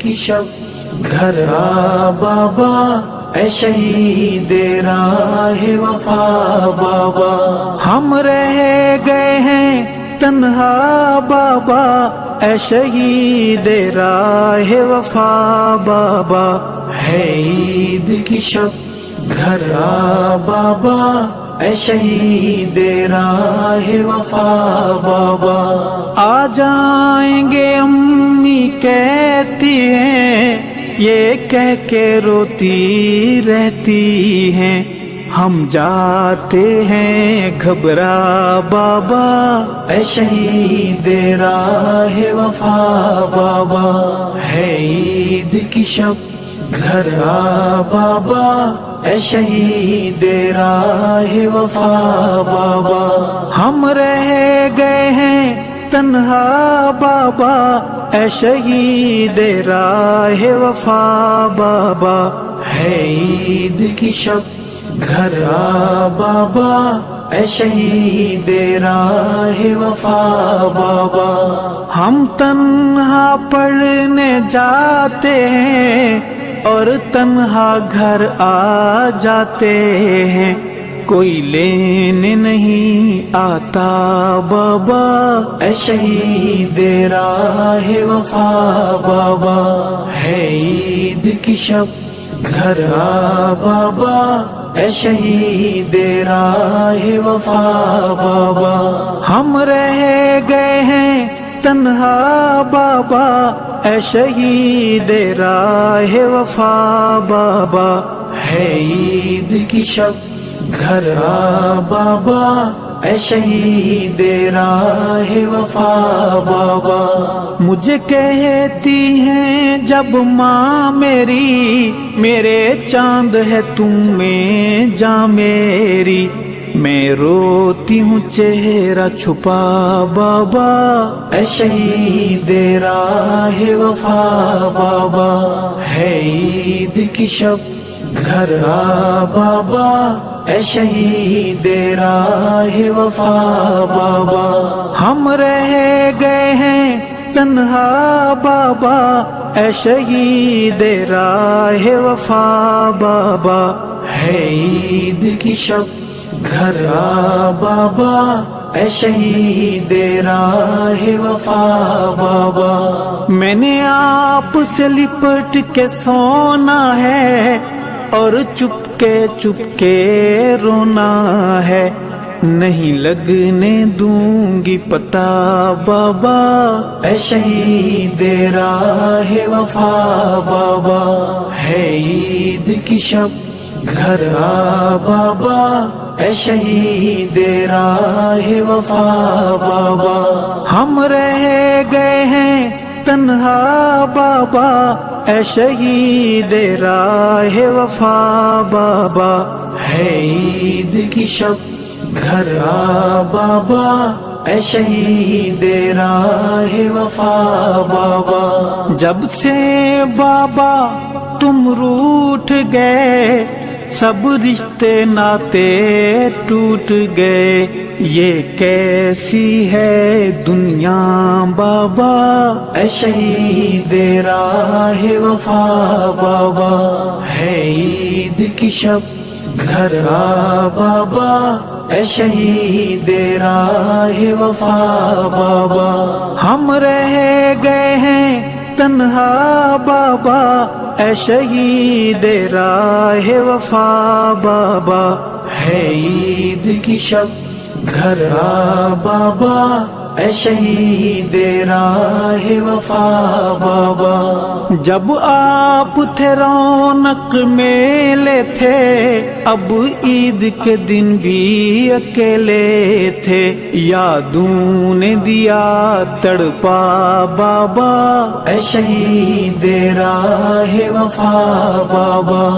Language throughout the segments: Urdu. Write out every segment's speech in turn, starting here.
کی شب گھر آ بابا، اے شہید راہ وفا بابا، ہم رہ گئے ہیں تنہا بابا، اے شہید راہ وفا بابا، ہے عید کی شب گھر آ بابا، اے شہید راہ وفا بابا، آ جائیں گے امی کہتی ہیں، یہ کہہ کے روتی رہتی ہیں، ہم جاتے ہیں گھبرا بابا، اے شہید راہ وفا بابا، ہے عید کی شب گھر آ بابا، اے شہید راہ وفا بابا، ہم رہ گئے ہیں تنہا بابا، اے شہید راہ وفا بابا، ہے عید کی شب گھر آ بابا، اے شہید راہ وفا بابا، ہم تنہا پڑھنے جاتے ہیں اور تنہا گھر آ جاتے ہیں، کوئی لینے نہیں آتا بابا، اے شہید راہ وفا بابا، ہے عید کی شب گھر آ بابا، اے شہید راہ وفا بابا، ہم رہ گئے ہیں تنہا بابا، اے شہید راہ وفا بابا، ہے عید کی شب گھر آ بابا، اے شہید راہ وفا بابا، مجھے کہتی ہیں جب ماں میری، میرے چاند ہے تم میں جاں میری، میں روتی ہوں چہرہ چھپا بابا، اے شہید راہ وفا بابا، ہے عید کی شب گھر آ بابا، اے شہید راہ وفا بابا، ہم رہ گئے ہیں تنہا بابا، اے شہید راہ وفا بابا، ہے عید کی شب گھر آ بابا، اے شہید راہ وفا بابا، میں نے آپ سے لپٹ کے سونا ہے اور چپ کے رونا ہے، نہیں لگنے دوں گی پتہ بابا، اے شہید راہ وفا بابا، ہے عید کی شب گھر آ بابا، اے شہید راہ وفا بابا، ہم رہ گئے ہیں تنہا بابا، اے شہید راہ وفا بابا، ہے عید کی شب گھر آ بابا، اے شہید راہ وفا بابا، جب سے بابا تم روٹھ گئے، سب رشتے ناتے ٹوٹ گئے، یہ کیسی ہے دنیا بابا، اے شہید راہ وفا بابا، ہے عید کی شب گھر آ بابا، اے شہید راہ وفا بابا، ہم رہ گئے ہیں تنہا بابا، اے شہید راہ وفا بابا، ہے عید کی شب گھر آ بابا، اے شہید راہ وفا بابا، جب آپ تھے رونق میلے تھے، اب عید کے دن بھی اکیلے تھے، یادوں نے دیا تڑپا بابا، اے شہید راہ وفا بابا،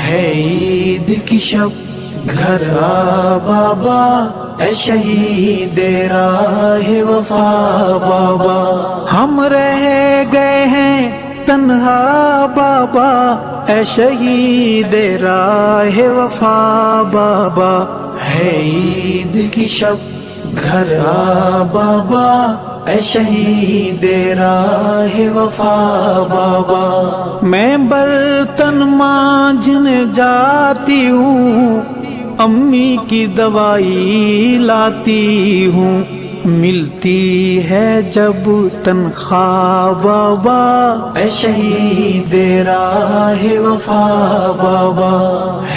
ہے عید کی شب گھر آ بابا، اے شہید راہ وفا بابا، ہم رہ گئے ہیں تنہا بابا، اے شہید راہ وفا بابا، ہے عید کی شب گھر آ بابا اے شہید راہ وفا بابا. میں برتن مانجنے جاتی ہوں، امی کی دوائی لاتی ہوں، ملتی ہے جب تنخواہ بابا اے شہید راہ وفا بابا.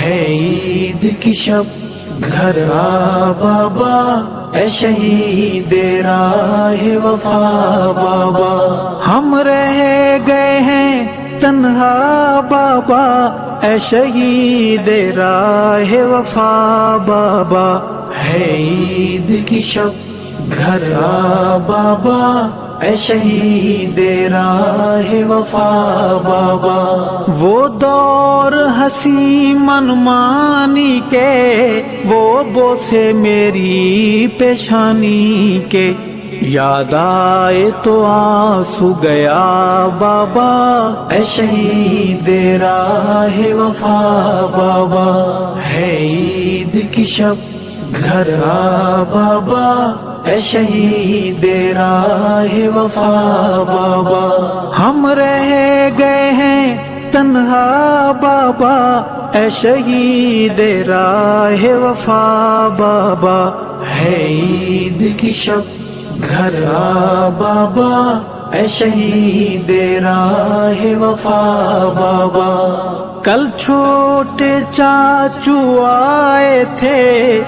ہے عید کی شب گھر آ بابا اے شہید راہ وفا بابا. ہم رہ گئے ہیں تنہا بابا اے شہید راہ وفا بابا. ہے عید کی شب گھر آ بابا اے شہید راہ وفا بابا. وہ دور ہنسی منمانی کے، وہ بوسے میری پیشانی کے، یاد آئے تو آنسو گیا بابا اے شہید راہ وفا بابا. ہے عید کی شب گھر آ بابا اے شہید راہ وفا بابا. ہم رہ گئے ہیں تنہا بابا اے شہید راہ وفا بابا. ہے عید کی شب گھر آ بابا اے شہید راہ وفا بابا. کل چھوٹے چاچو آئے تھے،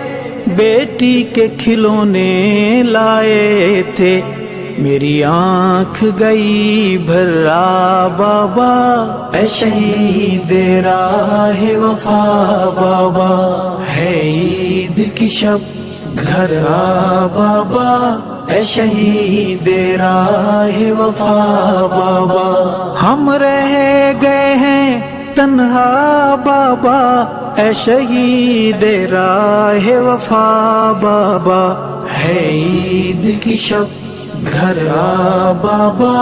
بیٹی کے کھلونے لائے تھے، میری آنکھ گئی بھرا بابا اے شہید راہ وفا بابا. ہے عید کی شب گھر آ بابا اے شہید راہ وفا بابا. ہم رہ گئے ہیں تنہا بابا اے شہید راہ وفا بابا. ہے عید کی شب گھر آ بابا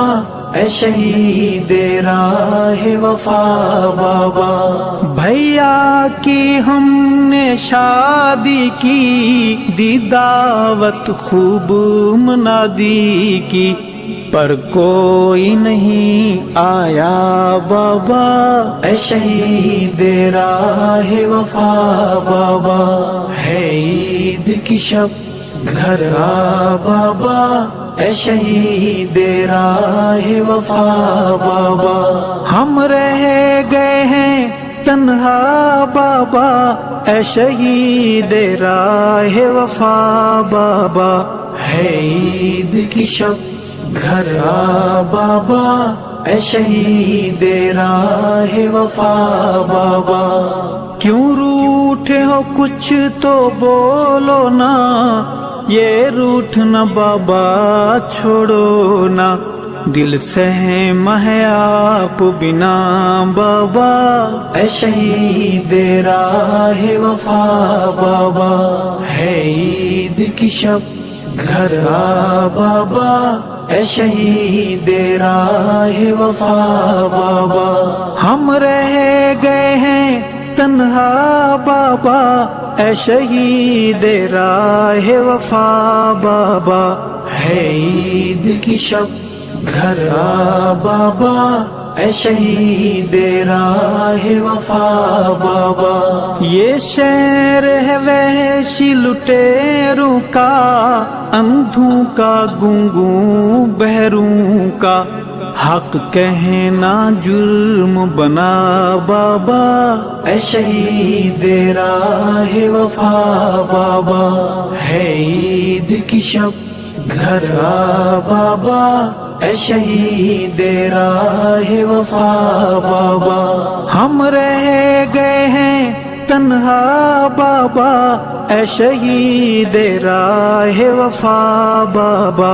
اے شہید راہ وفا بابا. بھیا کی ہم نے شادی کی، دی دعوت خوب منادی کی، پر کوئی نہیں آیا بابا اے شہید راہ وفا بابا. ہے عید کی شب گھر آ بابا اے شہید راہ وفا بابا. ہم رہ گئے ہیں تنہا بابا اے شہید راہ وفا بابا. ہے عید کی شب گھر آ بابا اے شہید راہ وفا بابا. کیوں روٹھے ہو کچھ تو بولو نا، یہ روٹھنا بابا چھوڑو نا، دل سہم ہے آپ بنا بابا اے شہید راہ وفا بابا. ہے عید کی شب گھر آ بابا اے شہید راہ وفا بابا. ہم رہ گئے ہیں تنہا بابا اے شہید راہ وفا بابا. ہے عید کی شب گھر آ بابا اے شہید راہ وفا بابا. یہ شہر ہے وحشی لٹیروں کا، اندھوں کا گونگوں بہروں کا، حق کہنا جرم بنا بابا اے شہید راہ وفا بابا. ہے عید کی شب گھر آ بابا اے شہید راہ وفا بابا. ہم رہ گئے ہیں تنہا بابا اے شہید راہ وفا بابا.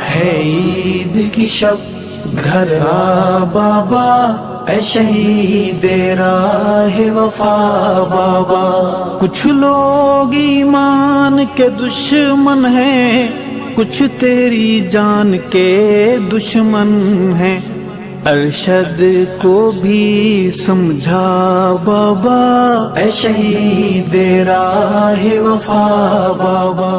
ہے عید کی شب گھر آ بابا اے شہید راہ وفا بابا. کچھ لوگ ایمان کے دشمن ہیں، کچھ تیری جان کے دشمن ہیں، ارشد کو بھی سمجھا بابا اے شہید راہ وفا بابا.